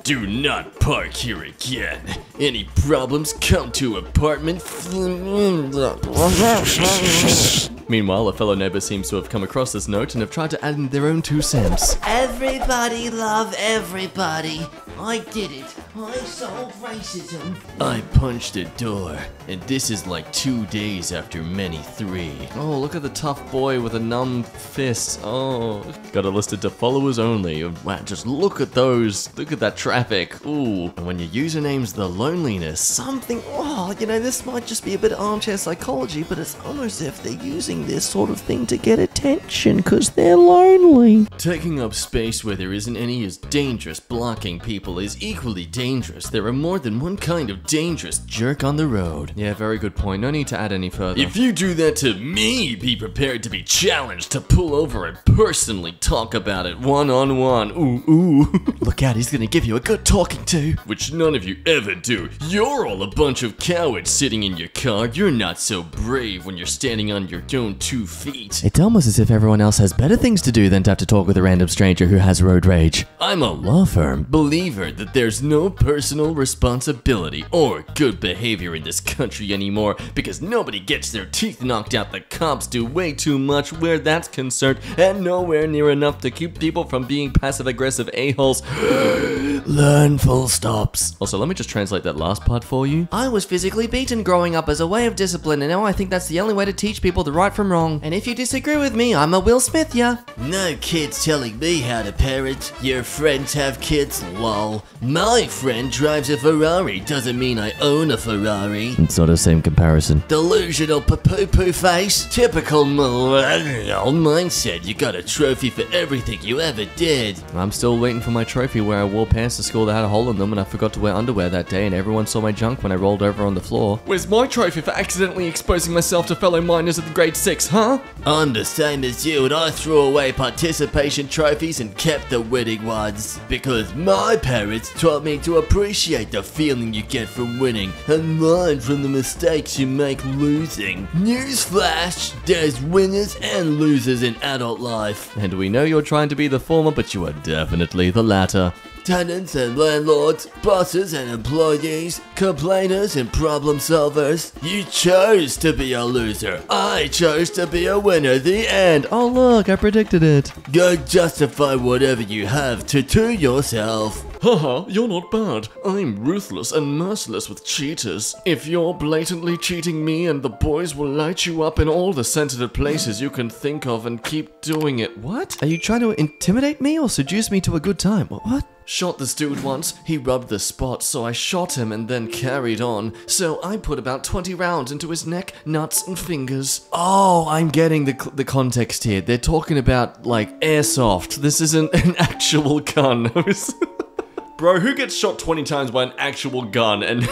Do not park here again. Any problems, come to apartment. Meanwhile, a fellow neighbor seems to have come across this note and have tried to add in their own 2 cents. Everybody love everybody. I did it. I solved racism. I punched a door, and this is like 2 days after many 3. Oh, look at the tough boy with a numb fist. Oh, got it listed to followers only. Wow, just look at those. Look at that traffic. Ooh, and when your username's the loneliness, something, oh, you know, this might just be a bit of armchair psychology, but it's almost as if they're using this sort of thing to get attention, because they're lonely. Taking up space where there isn't any is dangerous. Blocking people is equally dangerous. There are more than one kind of dangerous jerk on the road. Yeah, very good point. No need to add any further. If you do that to me, be prepared to be challenged to pull over and personally talk about it one-on-one. Ooh, ooh. Look out, he's gonna give you a good talking to. Which none of you ever do. You're all a bunch of cowards sitting in your car. You're not so brave when you're standing on your own 2 feet. It's almost as if everyone else has better things to do than to have to talk with a random stranger who has road rage. I'm a law firm believer that there's no personal responsibility or good behavior in this country anymore because nobody gets their teeth knocked out. The cops do way too much where that's concerned and nowhere near enough to keep people from being passive-aggressive a-holes. Learn full stops. Also, let me just translate that last part for you. I was physically beaten growing up as a way of discipline, and now I think that's the only way to teach people the right from wrong. And if you disagree with me, I'm a Will Smith, yeah. No kids telling me how to parent. Your friends have kids, lol. My friend drives a Ferrari, doesn't mean I own a Ferrari. It's not the same comparison. Delusional poo-poo face. Typical millennial mindset. You got a trophy for everything you ever did. I'm still waiting for my trophy where I wore pants to school that had a hole in them and I forgot to wear underwear that day and everyone saw my junk when I rolled over on the floor. Where's my trophy for accidentally exposing myself to fellow minors at the grade 6, huh? I'm the same as you, and I threw away participation trophies and kept the winning ones. Because my parents taught me to appreciate the feeling you get from winning and learn from the mistakes you make losing. Newsflash, there's winners and losers in adult life. And we know you're trying to be the former, but you are definitely the latter. Tenants and landlords, bosses and employees, complainers and problem solvers. You chose to be a loser. I chose to be a winner. The end. Oh look, I predicted it. Go justify whatever you have to yourself. Haha, you're not bad. I'm ruthless and merciless with cheaters. If you're blatantly cheating me and the boys will light you up in all the sensitive places you can think of and keep doing it. What? Are you trying to intimidate me or seduce me to a good time? What? Shot this dude once, he rubbed the spot, so I shot him and then carried on. So I put about 20 rounds into his neck, nuts and fingers. Oh, I'm getting the context here. They're talking about, like, airsoft. This isn't an actual gun. Bro, who gets shot 20 times by an actual gun and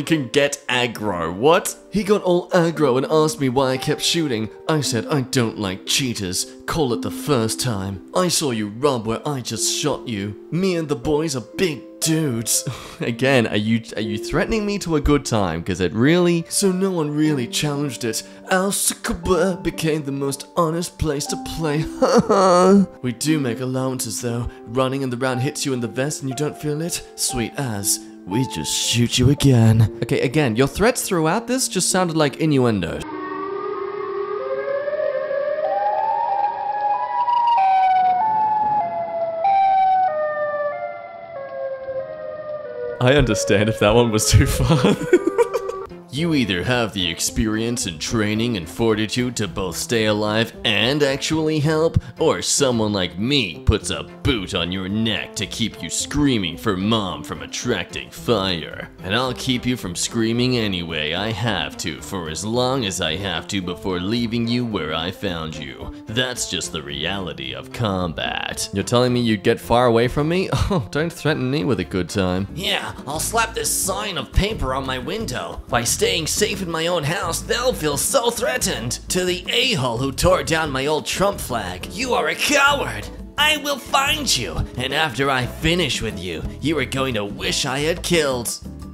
can get aggro? What? He got all aggro and asked me why I kept shooting. I said, I don't like cheaters. Call it the first time. I saw you rub where I just shot you. Me and the boys are big dudes. Again, are you threatening me to a good time? Because it really... So no one really challenged it. Al Sukaba became the most honest place to play. We do make allowances though. Running and the round hits you in the vest and you don't feel it? Sweet as. We just shoot you again. Okay, again, your threats throughout this just sounded like innuendos. I understand if that one was too far. You either have the experience and training and fortitude to both stay alive and actually help, or someone like me puts a boot on your neck to keep you screaming for mom from attracting fire. And I'll keep you from screaming anyway. I have to, for as long as I have to before leaving you where I found you. That's just the reality of combat. You're telling me you'd get far away from me? Oh, don't threaten me with a good time. Yeah, I'll slap this sign of paper on my window. By staying safe in my own house, they'll feel so threatened. To the a-hole who tore down my old Trump flag, you are a coward. I will find you, and after I finish with you, you are going to wish I had killed.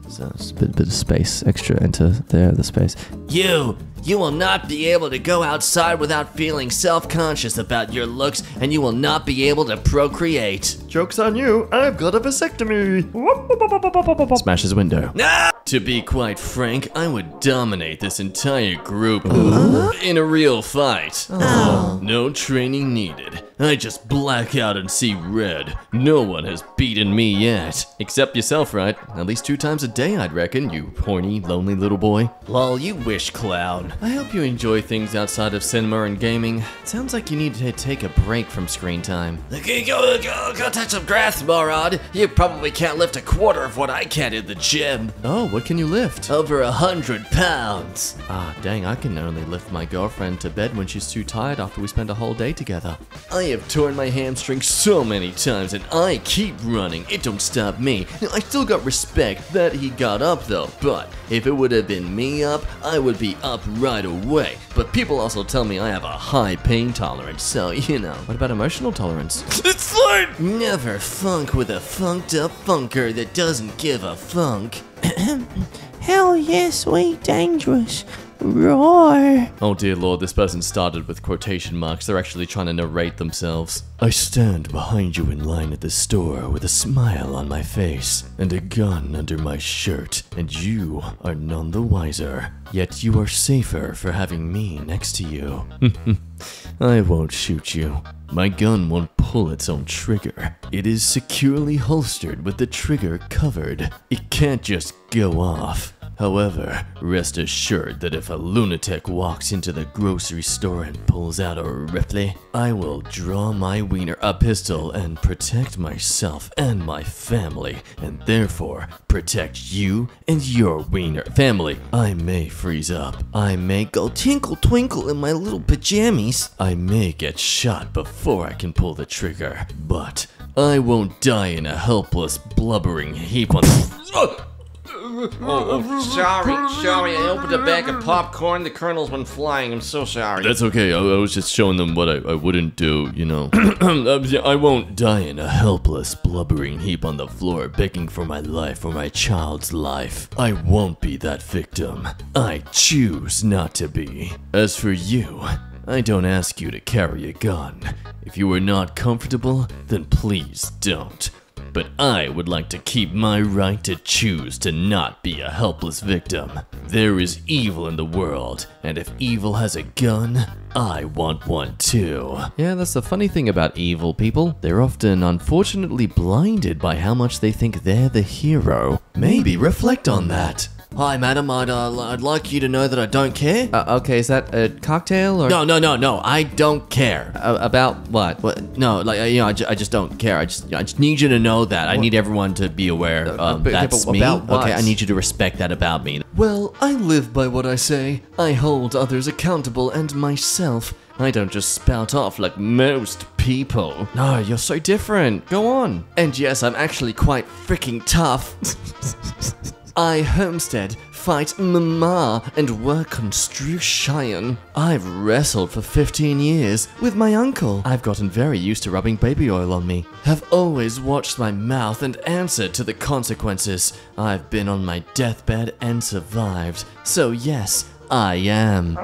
So it's a bit of space extra into there, the space. You You will not be able to go outside without feeling self-conscious about your looks, and you will not be able to procreate. Joke's on you, I've got a vasectomy. Smash his window. Ah! To be quite frank, I would dominate this entire group in a real fight. No training needed. I just black out and see red. No one has beaten me yet. Except yourself, right? At least 2 times a day, I'd reckon, you horny, lonely little boy. Lol, you wish, clown. I hope you enjoy things outside of cinema and gaming. It sounds like you need to take a break from screen time. Go touch some grass, moron. You probably can't lift a quarter of what I can in the gym. Oh, what can you lift? Over 100 pounds. Ah, dang, I can only lift my girlfriend to bed when she's too tired after we spend a whole day together. I have torn my hamstring so many times and I keep running. It don't stop me. I still got respect that he got up though, but if it would have been me up, I would be up right away. But people also tell me I have a high pain tolerance, so you know. What about emotional tolerance? It's like never funk with a funked up funker that doesn't give a funk. Hell yes, sweet, dangerous. Roar. Oh dear lord, this person started with quotation marks. They're actually trying to narrate themselves. I stand behind you in line at the store with a smile on my face and a gun under my shirt, and you are none the wiser. Yet you are safer for having me next to you. I won't shoot you. My gun won't pull its own trigger. It is securely holstered with the trigger covered. It can't just go off. However, rest assured that if a lunatic walks into the grocery store and pulls out a rifle, I will draw my wiener a pistol and protect myself and my family, and therefore protect you and your wiener family. I may freeze up. I may go tinkle twinkle in my little pajamas. I may get shot before I can pull the trigger, but I won't die in a helpless, blubbering heap on Sorry, I opened a bag of popcorn, the kernels went flying, I'm so sorry. That's okay, I was just showing them what I wouldn't do, you know. I won't die in a helpless, blubbering heap on the floor begging for my life or my child's life. I won't be that victim. I choose not to be. As for you, I don't ask you to carry a gun. If you are not comfortable, then please don't. But I would like to keep my right to choose to not be a helpless victim. There is evil in the world, and if evil has a gun, I want one too. Yeah, that's the funny thing about evil people. They're often unfortunately blinded by how much they think they're the hero. Maybe reflect on that. Hi, madam. I'd like you to know that I don't care. Okay, is that a cocktail or? No. I don't care. About what? No, like I just don't care. I just need you to know that. I need everyone to be aware. That's me. About what? Okay, I need you to respect that about me. Well, I live by what I say. I hold others accountable and myself. I don't just spout off like most people. No, you're so different. Go on. And yes, I'm actually quite freaking tough. I homestead, fight mama, and work construction. I've wrestled for 15 years with my uncle. I've gotten very used to rubbing baby oil on me. Have always watched my mouth and answered to the consequences. I've been on my deathbed and survived. So yes, I am.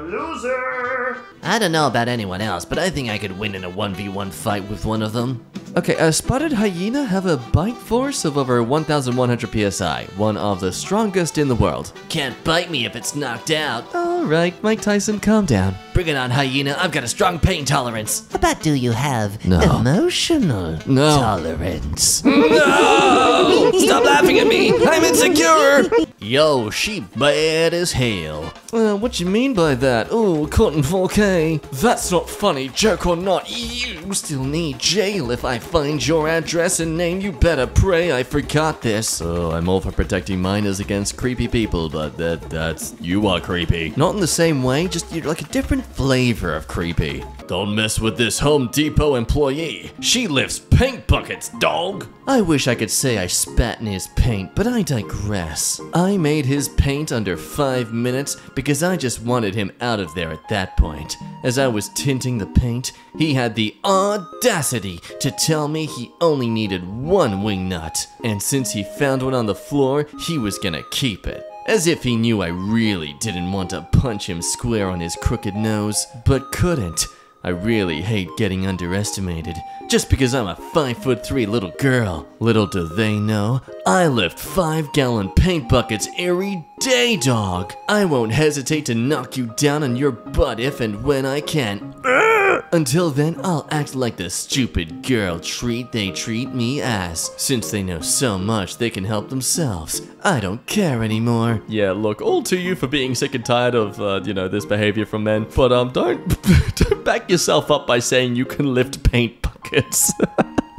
Loser! I don't know about anyone else, but I think I could win in a 1v1 fight with one of them. Okay, a spotted hyena have a bite force of over 1,100 psi, one of the strongest in the world. Can't bite me if it's knocked out. Alright, Mike Tyson, calm down. Bring it on, hyena. I've got a strong pain tolerance. But do you have No. emotional No. tolerance? No! Stop laughing at me! I'm insecure! Yo, she bad as hell. What you mean by that? Oh, Cotton 4K. That's not funny, joke or not. You still need jail if I find your address and name. You better pray I forgot this. Oh, I'm all for protecting minors against creepy people, but that's you are creepy. Not in the same way, just you're like a different flavor of creepy. Don't mess with this Home Depot employee. She lifts paint buckets, dog. I wish I could say I spat in his paint, but I digress. I made his paint under 5 minutes because I just wanted him out of there at that point. As I was tinting the paint, he had the audacity to tell me he only needed one wing nut. And since he found one on the floor, he was gonna keep it. as if he knew I really didn't want to punch him square on his crooked nose, but couldn't. I really hate getting underestimated, just because I'm a 5'3" little girl. Little do they know, I lift 5-gallon paint buckets every day, dog. I won't hesitate to knock you down on your butt if and when I can. Until then, I'll act like the stupid girl treat they treat me as. Since they know so much, they can help themselves. I don't care anymore. Yeah, look, all to you for being sick and tired of, this behavior from men. But, don't back yourself up by saying you can lift paint buckets.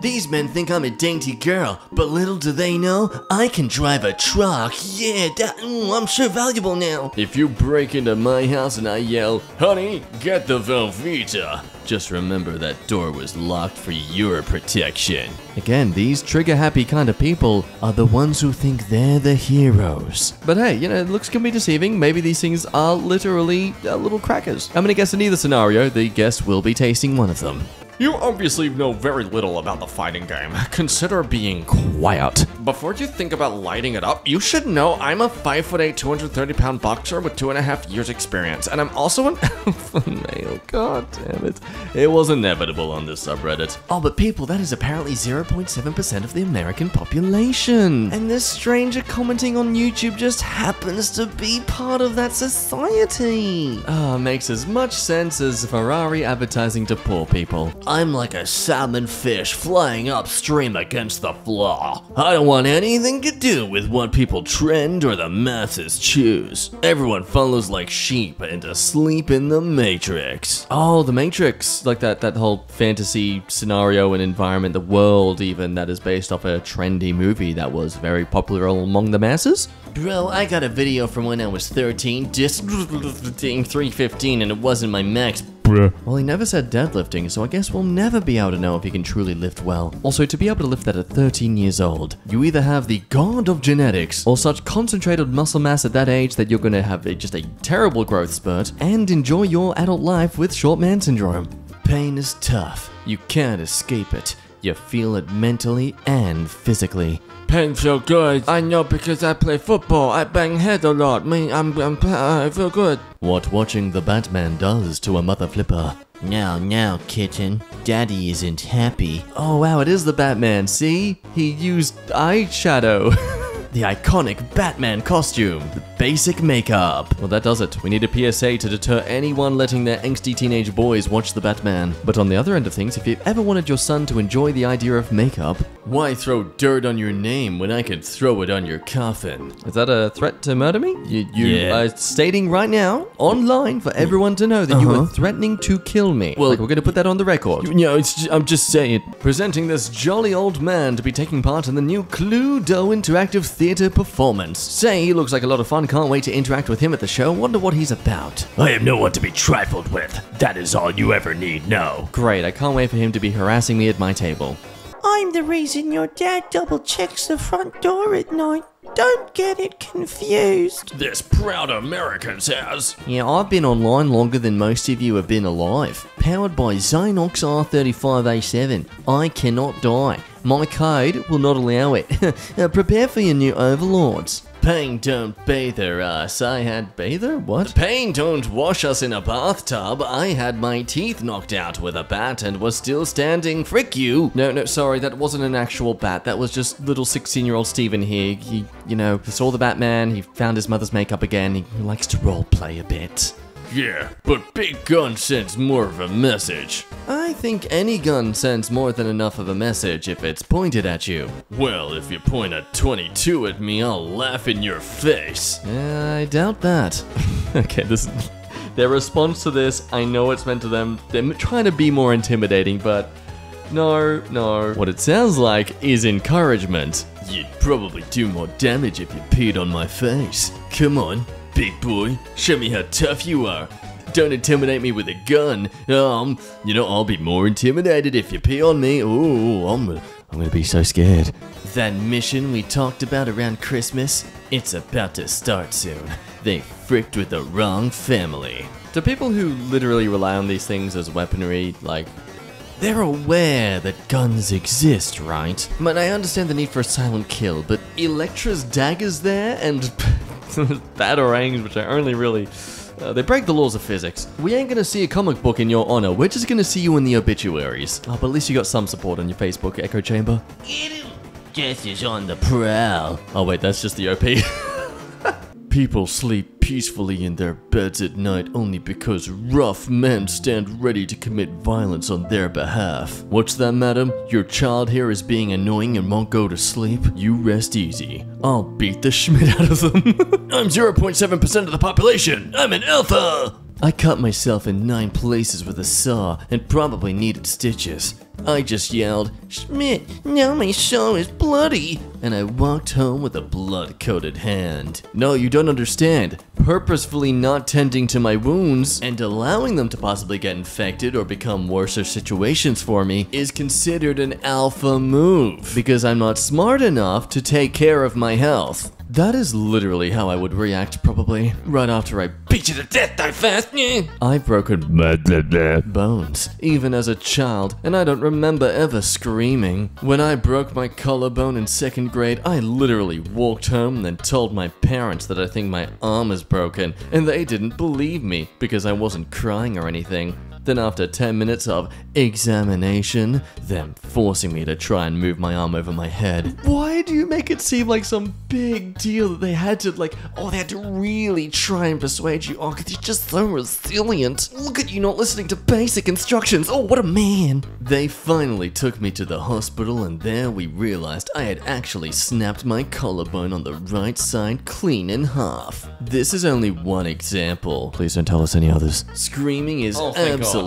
These men think I'm a dainty girl, but little do they know, I can drive a truck. Yeah, I'm sure valuable now. If you break into my house and I yell, "Honey, get the Velveeta," just remember that door was locked for your protection. Again, these trigger-happy kind of people are the ones who think they're the heroes. But hey, looks can be deceiving. Maybe these things are literally little crackers. I'm gonna guess in either scenario, the guest will be tasting one of them. You obviously know very little about the fighting game. Consider being quiet. Before you think about lighting it up, you should know I'm a 5'8", 230-pound boxer with 2.5 years experience, and I'm also an alpha male. God damn it. It was inevitable on this subreddit. Oh, but people, that is apparently 0.7% of the American population. And this stranger commenting on YouTube just happens to be part of that society. Makes as much sense as Ferrari advertising to poor people. I'm like a salmon fish flying upstream against the floor. I don't want anything to do with what people trend or the masses choose. Everyone follows like sheep and asleep in the Matrix. Oh, the Matrix. Like that whole fantasy scenario and environment, the world even, that is based off a trendy movie that was very popular among the masses. Bro, I got a video from when I was 13, just 315, and it wasn't my max. Well, he never said deadlifting, so I guess we'll never be able to know if he can truly lift well. Also, to be able to lift that at 13 years old, you either have the god of genetics, or such concentrated muscle mass at that age that you're gonna have just a terrible growth spurt, and enjoy your adult life with short man syndrome. Pain is tough. You can't escape it. You feel it mentally and physically. Pain feel good. I know because I play football. I bang head a lot. I feel good. What watching the Batman does to a mother flipper. Now, kitten. Daddy isn't happy. Oh wow, it is the Batman. See? He used eyeshadow. The iconic Batman costume, the basic makeup. Well, that does it. We need a PSA to deter anyone letting their angsty teenage boys watch the Batman. But on the other end of things, if you've ever wanted your son to enjoy the idea of makeup, why throw dirt on your name when I could throw it on your coffin? Is that a threat to murder me? You are stating right now, online, for everyone to know that you were threatening to kill me. Well, we're gonna put that on the record. I'm just saying. Presenting this jolly old man to be taking part in the new Cluedo interactive theater performance. Say he looks like a lot of fun, can't wait to interact with him at the show, wonder what he's about. I am no one to be trifled with. That is all you ever need know. Great, I can't wait for him to be harassing me at my table. I'm the reason your dad double checks the front door at night. Don't get it confused. This proud American says. Yeah, I've been online longer than most of you have been alive. Powered by Xenox R35A7. I cannot die. My code will not allow it. Prepare for your new overlords. Pain don't bathe her us. I had bather? What? Pain don't wash us in a bathtub. I had my teeth knocked out with a bat and was still standing. Frick you. No, sorry, that wasn't an actual bat. That was just little 16-year-old Steven here. He saw the Batman, he found his mother's makeup again. He likes to roleplay a bit. Yeah, but big gun sends more of a message. I think any gun sends more than enough of a message if it's pointed at you. Well, if you point a 22 at me, I'll laugh in your face. I doubt that. Okay, their response to this, I know it's meant to them. They're trying to be more intimidating, but no. What it sounds like is encouragement. You'd probably do more damage if you peed on my face. Come on. Big boy, show me how tough you are. Don't intimidate me with a gun. I'll be more intimidated if you pee on me. Ooh, I'm gonna be so scared. That mission we talked about around Christmas, it's about to start soon. They fricked with the wrong family. To people who literally rely on these things as weaponry, they're aware that guns exist, right? But I understand the need for a silent kill, but Elektra's dagger's there, and Batarangs, which are only really... they break the laws of physics. We ain't gonna see a comic book in your honor. We're just gonna see you in the obituaries. Oh, but at least you got some support on your Facebook, Echo Chamber. Jess is on the prowl. Oh wait, that's just the OP. People sleep peacefully in their beds at night only because rough men stand ready to commit violence on their behalf. What's that, madam? Your child here is being annoying and won't go to sleep? You rest easy. I'll beat the Schmidt out of them. I'm 0.7% of the population. I'm an alpha. I cut myself in 9 places with a saw and probably needed stitches. I just yelled, "Schmidt, now my saw is bloody," and I walked home with a blood-coated hand. No, you don't understand. Purposefully not tending to my wounds and allowing them to possibly get infected or become worse situations for me is considered an alpha move because I'm not smart enough to take care of my health. That is literally how I would react probably right after I beat you to death that fast. I've broken bones, even as a child, and I don't remember ever screaming. When I broke my collarbone in 2nd grade, I literally walked home and then told my parents that I think my arm is broken, and they didn't believe me because I wasn't crying or anything. Then after 10 minutes of examination, them forcing me to try and move my arm over my head. Why do you make it seem like some big deal that they had to they had to really try and persuade you? Oh, 'cause you're just so resilient. Look at you not listening to basic instructions. Oh, what a man. They finally took me to the hospital and there we realized I had actually snapped my collarbone on the right side clean in half. This is only one example. Please don't tell us any others. Screaming is absolutely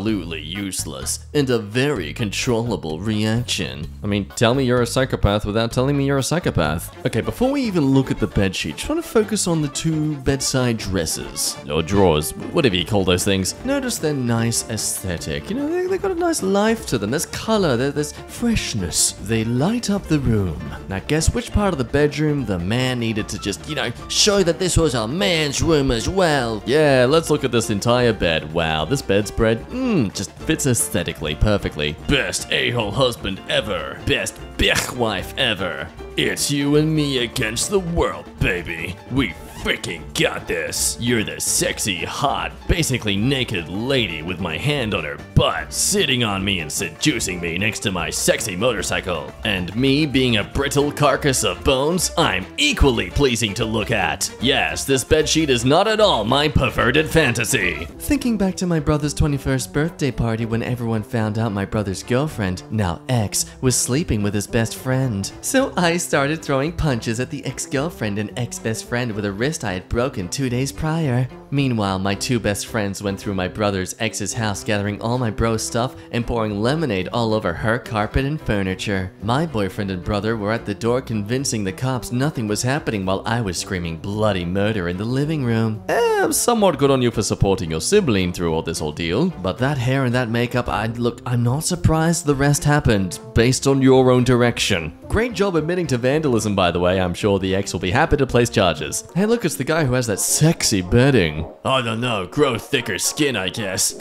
useless and a very controllable reaction. I mean, tell me you're a psychopath without telling me you're a psychopath. Okay, before we even look at the bedsheet, just want to focus on the 2 bedside dresses, or drawers, whatever you call those things. Notice their nice aesthetic. You know, they got a nice life to them. There's color, there's freshness. They light up the room. Now guess which part of the bedroom the man needed to just, Show that this was a man's room as well. Yeah, let's look at this entire bed. Wow, this bedspread, just fits aesthetically perfectly. Best a-hole husband ever. Best bitch wife ever. It's you and me against the world, baby. We freaking got this. You're the sexy, hot, basically naked lady with my hand on her butt, sitting on me and seducing me next to my sexy motorcycle. And me being a brittle carcass of bones, I'm equally pleasing to look at. Yes, this bedsheet is not at all my perverted fantasy. Thinking back to my brother's 21st birthday party when everyone found out my brother's girlfriend, now ex, was sleeping with his best friend. So I started throwing punches at the ex-girlfriend and ex-best friend with a wrist I had broken 2 days prior. Meanwhile, my 2 best friends went through my brother's ex's house gathering all my bro's stuff and pouring lemonade all over her carpet and furniture. My boyfriend and brother were at the door convincing the cops nothing was happening while I was screaming bloody murder in the living room. Somewhat good on you for supporting your sibling through all this ordeal, but that hair and that makeup, I'm not surprised the rest happened, based on your own direction. Great job admitting to vandalism, by the way. I'm sure the ex will be happy to place charges. Hey look, it's the guy who has that sexy bedding. I don't know, grow thicker skin, I guess.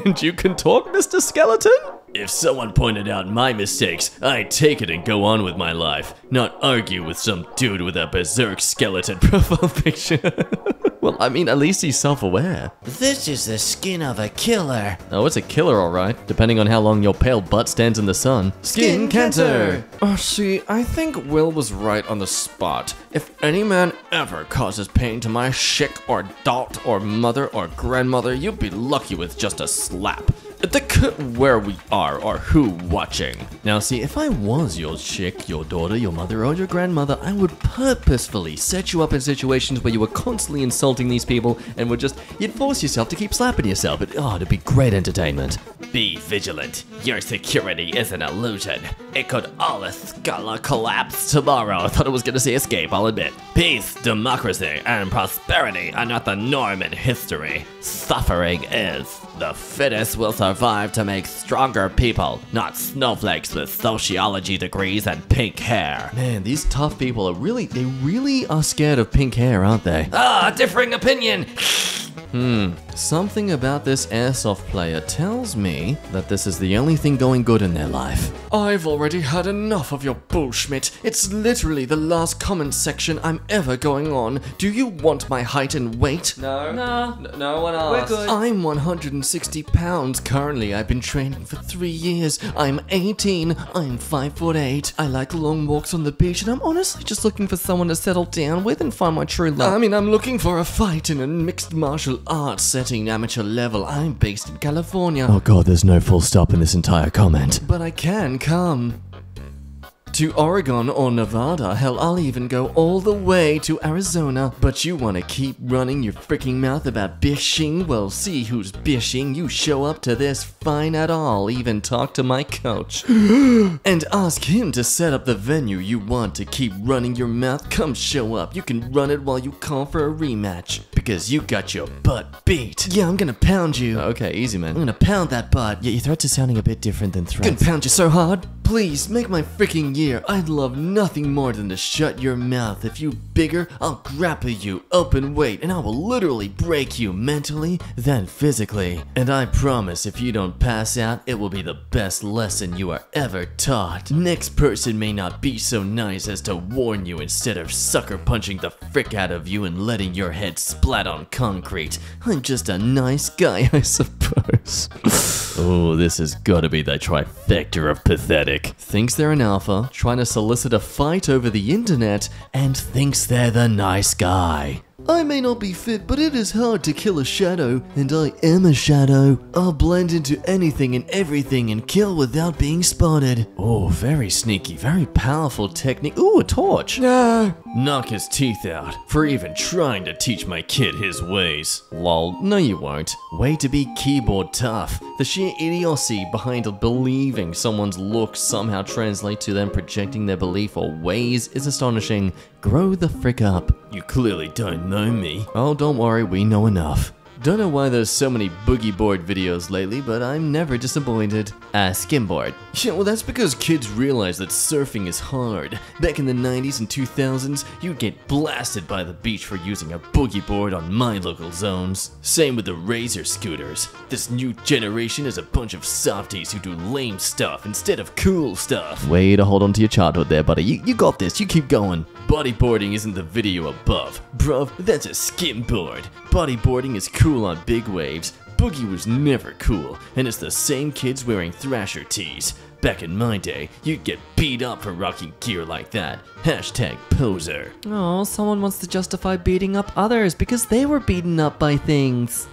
And you can talk, Mr. Skeleton? If someone pointed out my mistakes, I'd take it and go on with my life, not argue with some dude with a berserk skeleton profile picture. Well, I mean, at least he's self-aware. This is the skin of a killer. Oh, it's a killer, alright, depending on how long your pale butt stands in the sun. Skin cancer! Oh, see, I think Will was right on the spot. If any man ever causes pain to my chick or daughter or mother or grandmother, you'd be lucky with just a slap. Where we are or who watching. Now see, if I was your chick, your daughter, your mother, or your grandmother, I would purposefully set you up in situations where you were constantly insulting these people and you'd force yourself to keep slapping yourself. It'd be great entertainment. Be vigilant. Your security is an illusion. It could all collapse tomorrow. I thought it was gonna say escape, I'll admit. Peace, democracy, and prosperity are not the norm in history. Suffering is. The fittest will survive to make stronger people, not snowflakes with sociology degrees and pink hair. Man, these tough people they really are scared of pink hair, aren't they? Differing opinion. Something about this airsoft player tells me that this is the only thing going good in their life. I've already had enough of your bullshit. It's literally the last comment section I'm ever going on. Do you want my height and weight? No one asked. We're good. I'm 160 pounds currently. I've been training for 3 years. I'm 18. I'm 5'8". I like long walks on the beach, and I'm honestly just looking for someone to settle down with and find my true love. I mean, I'm looking for a fight in a mixed martial arts setting, amateur level. I'm based in California. Oh god, there's no full stop in this entire comment. But I can come to Oregon or Nevada. Hell, I'll even go all the way to Arizona. But you want to keep running your freaking mouth about bishing? Well, see who's bishing. You show up to this fine at all. Even talk to my coach and ask him to set up the venue you want to keep running your mouth. Come show up. You can run it while you call for a rematch because you got your butt beat. Yeah, I'm gonna pound you. Okay, easy man. I'm gonna pound that butt. Yeah, your threats are sounding a bit different than I'm threats. gonna pound you so hard. Please, make my freaking year. I'd love nothing more than to shut your mouth. If you bigger, I'll grapple you, open weight, and I will literally break you mentally, then physically. And I promise if you don't pass out, it will be the best lesson you are ever taught. Next person may not be so nice as to warn you instead of sucker punching the frick out of you and letting your head splat on concrete. I'm just a nice guy, I suppose. Oh, this has gotta be the trifecta of pathetic. Thinks they're an alpha, trying to solicit a fight over the internet, And thinks they're the nice guy. I may not be fit, but it is hard to kill a shadow, and I am a shadow. I'll blend into anything and everything and kill without being spotted. Oh, very sneaky, very powerful technique. Ooh, a torch. No. Knock his teeth out for even trying to teach my kid his ways. Lol, no you won't. Way to be keyboard tough. The sheer idiocy behind believing someone's looks somehow translate to them projecting their belief or ways is astonishing. Grow the frick up. You clearly don't know me. Oh, don't worry, we know enough. Don't know why there's so many boogie board videos lately, but I'm never disappointed. Skimboard. Yeah, well that's because kids realize that surfing is hard. Back in the 90s and 2000s, you'd get blasted by the beach for using a boogie board on my local zones. Same with the Razor scooters. This new generation is a bunch of softies who do lame stuff instead of cool stuff. Way to hold on to your childhood there, buddy. You got this, you keep going. Bodyboarding isn't the video above. Bruv, that's a skimboard. Bodyboarding is cool on big waves. Boogie was never cool, and it's the same kids wearing Thrasher tees. Back in my day, you'd get beat up for rocking gear like that. Hashtag poser. Oh, someone wants to justify beating up others because they were beaten up by things.